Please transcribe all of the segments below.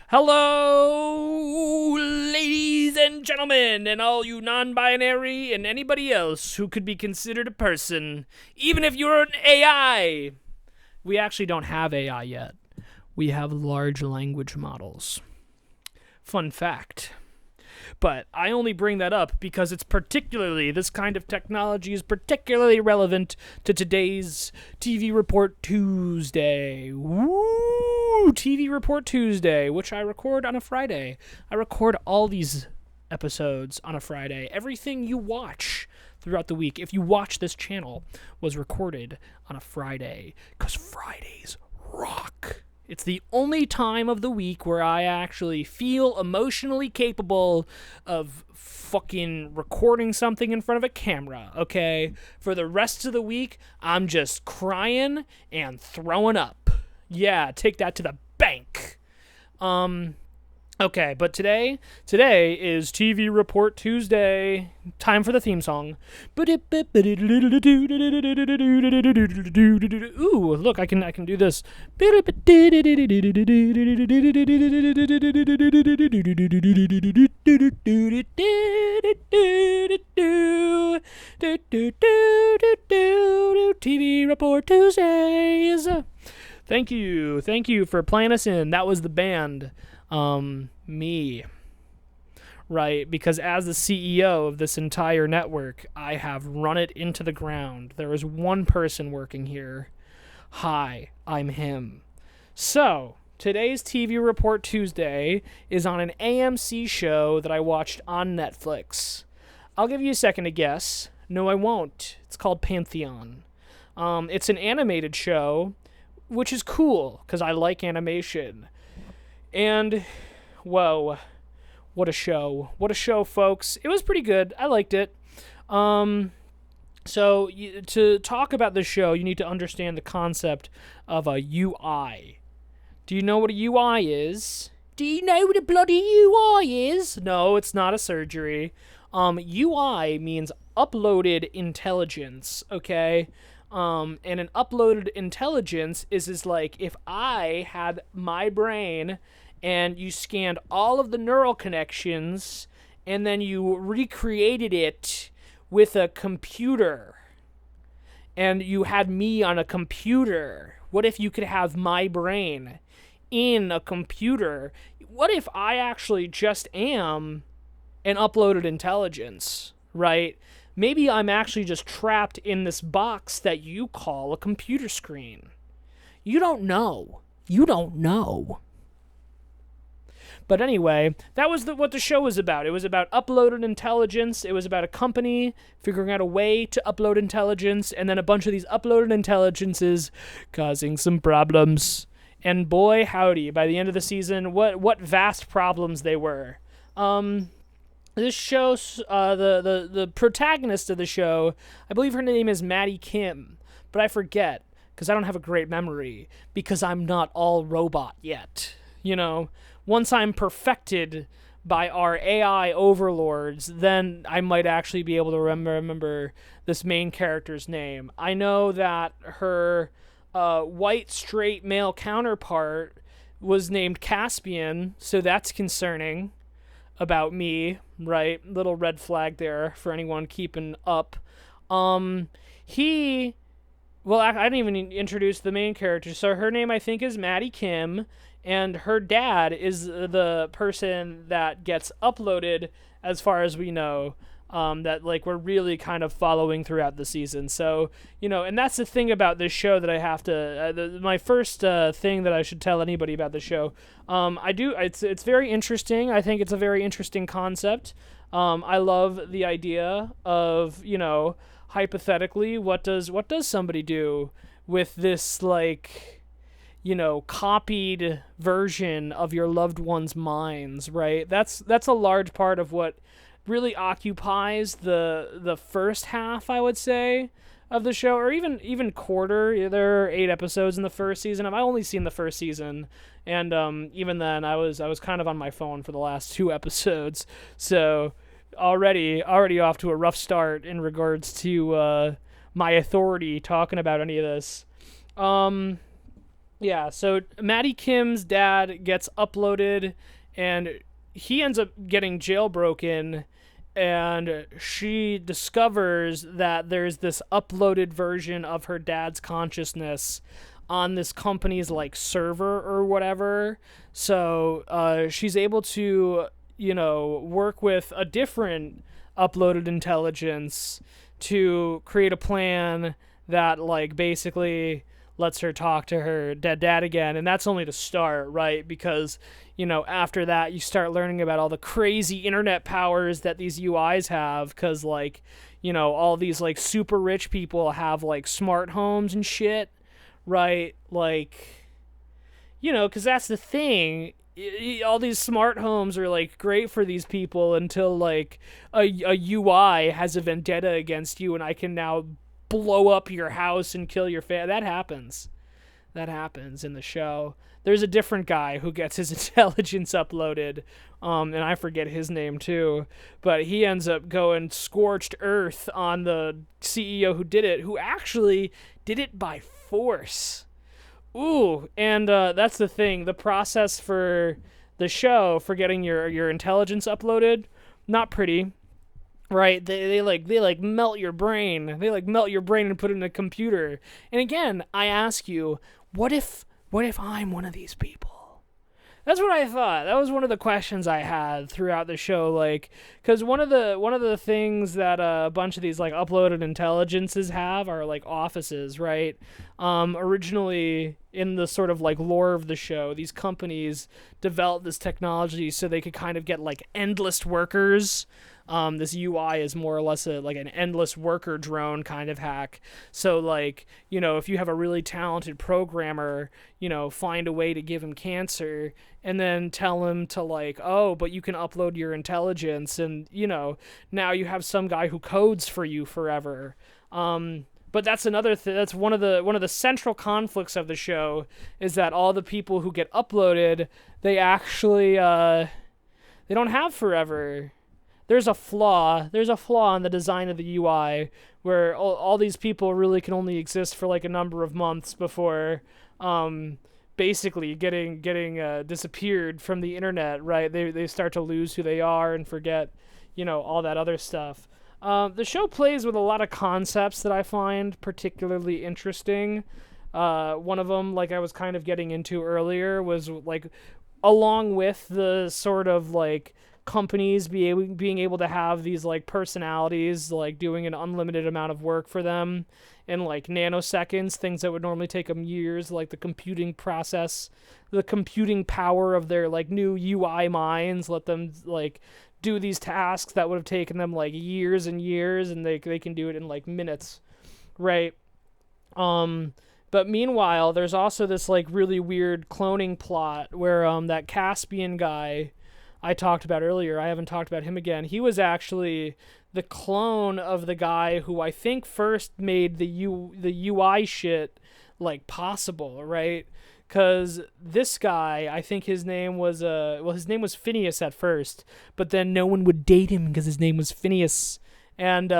Hello, ladies and gentlemen, and all you non-binary and anybody else who could be considered a person, even if you're an AI. We actually don't have AI yet. We have large language models. Fun fact. But I only bring that up because this kind of technology is particularly relevant to today's TV Report Tuesday. Woo! TV Report Tuesday, which I record on a Friday. I record all these episodes on a Friday. Everything you watch throughout the week, if you watch this channel, was recorded on a Friday. Because Fridays rock. It's the only time of the week where I actually feel emotionally capable of fucking recording something in front of a camera, okay? For the rest of the week, I'm just crying and throwing up. Yeah, take that to the bank. Okay, but today is TV Report Tuesday. Time for the theme song. Ooh, look, I can do this. TV Report Tuesdays. Thank you for playing us in. That was the band. Me. Right, because as the CEO of this entire network, I have run it into the ground. There is one person working here. Hi, I'm him. So, today's TV Report Tuesday is on an AMC show that I watched on Netflix. I'll give you a second to guess. No, I won't. It's called Pantheon. It's an animated show, which is cool, because I like animation. And, whoa, what a show. What a show, folks. It was pretty good. I liked it. To talk about this show, you need to understand the concept of a UI. Do you know what a UI is? Do you know what a bloody UI is? No, it's not a surgery. UI means uploaded intelligence, okay? And an uploaded intelligence is like if I had my brain and you scanned all of the neural connections and then you recreated it with a computer and you had me on a computer. What if you could have my brain in a computer? What if I actually just am an uploaded intelligence, right? Maybe I'm actually just trapped in this box that you call a computer screen. You don't know. But anyway, that was what the show was about. It was about uploaded intelligence. It was about a company figuring out a way to upload intelligence, and then a bunch of these uploaded intelligences causing some problems. And boy, howdy, by the end of the season, what vast problems they were. This show, the protagonist of the show, I believe her name is Maddie Kim, but I forget, because I don't have a great memory, because I'm not all robot yet, you know? Once I'm perfected by our AI overlords, then I might actually be able to remember this main character's name. I know that her white, straight male counterpart was named Caspian, so that's concerning about me, right? Little red flag there for anyone keeping up. I didn't even introduce the main character. So her name, I think, is Maddie Kim, and her dad is the person that gets uploaded, as far as we know, that like we're really kind of following throughout the season. So, and that's the thing about this show that I have to, my first thing that I should tell anybody about the show. It's very interesting. I think it's a very interesting concept. I love the idea of, hypothetically, what does somebody do with this, like, copied version of your loved one's minds, right? That's a large part of what really occupies the first half, I would say, of the show, or even quarter. There are 8 episodes in the first season. I've only seen the first season, and even then, I was kind of on my phone for the last 2 episodes, so already off to a rough start in regards to my authority talking about any of this. Yeah, so Maddie Kim's dad gets uploaded, and he ends up getting jailbroken, and she discovers that there's this uploaded version of her dad's consciousness on this company's like server or whatever. So she's able to, work with a different uploaded intelligence to create a plan that like basically lets her talk to her dead dad again. And that's only to start, right? Because after that you start learning about all the crazy internet powers that these UIs have, because like all these like super rich people have like smart homes and shit, right? Like, because that's the thing. All these smart homes are like great for these people until like a UI has a vendetta against you, and I can now blow up your house and kill your family. That happens in the show. There's a different guy who gets his intelligence uploaded, and I forget his name too, but he ends up going scorched earth on the CEO who did it, who actually did it by force. Ooh, and that's the thing. The process for the show for getting your intelligence uploaded, not pretty, right? They like melt your brain. They like melt your brain and put it in a computer. And again, I ask you, what if I'm one of these people? That's what I thought. That was one of the questions I had throughout the show, like, because one of the things that a bunch of these like uploaded intelligences have are like offices, right? Originally, in the sort of like lore of the show, these companies developed this technology so they could kind of get like endless workers. This UI is more or less like an endless worker drone kind of hack. So like, if you have a really talented programmer, find a way to give him cancer and then tell him to like, oh, but you can upload your intelligence, and now you have some guy who codes for you forever. But that's another thing. That's one of the central conflicts of the show, is that all the people who get uploaded, they actually they don't have forever. There's a flaw in the design of the UI, where all these people really can only exist for like a number of months before basically getting disappeared from the internet, right? They start to lose who they are and forget all that other stuff. The show plays with a lot of concepts that I find particularly interesting. One of them, like I was kind of getting into earlier, was like, along with the sort of like companies being able to have these like personalities, like doing an unlimited amount of work for them in like nanoseconds, things that would normally take them years, like the computing power of their like new UI minds let them like do these tasks that would have taken them like years and years, and they can do it in like minutes, right? But meanwhile, there's also this like really weird cloning plot where that Caspian guy I talked about earlier, I haven't talked about him again. He was actually the clone of the guy who I think first made the UI shit like possible, right? Because this guy, I think his name was his name was Phineas at first, but then no one would date him because his name was Phineas, and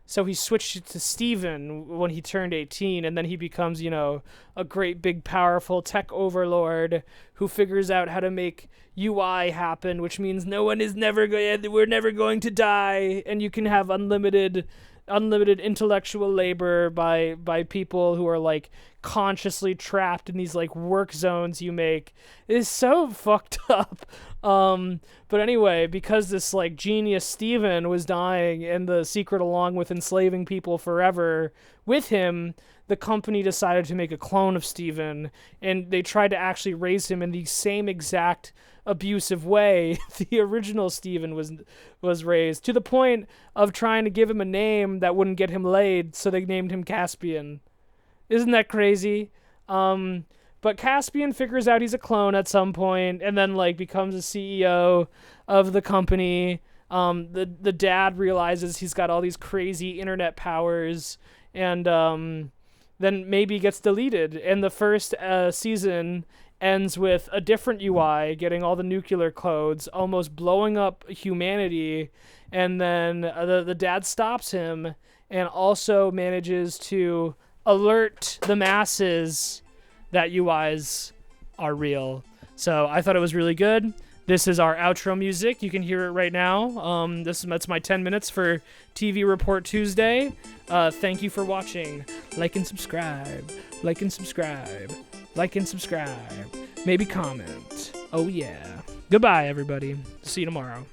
so he switched it to Steven when he turned 18, and then he becomes, a great big powerful tech overlord who figures out how to make UI happen, which means we're never going to die, and you can have unlimited intellectual labor by people who are like consciously trapped in these like work zones you make. It is so fucked up. But anyway, because this like genius Steven was dying and the secret along with enslaving people forever with him, the company decided to make a clone of Steven, and they tried to actually raise him in the same exact abusive way the original Steven was raised, to the point of trying to give him a name that wouldn't get him laid, so they named him Caspian. Isn't that crazy? But Caspian figures out he's a clone at some point, and then like becomes a CEO of the company. The dad realizes he's got all these crazy internet powers, and then maybe gets deleted. And the first season ends with a different UI getting all the nuclear codes, almost blowing up humanity, and then the dad stops him and also manages to alert the masses that UIs are real. So I thought it was really good. This is our outro music. You can hear it right now. That's my 10 minutes for TV Report Tuesday. Thank you for watching. Like and subscribe. Like and subscribe. Like and subscribe. Maybe comment. Oh yeah. Goodbye, everybody. See you tomorrow.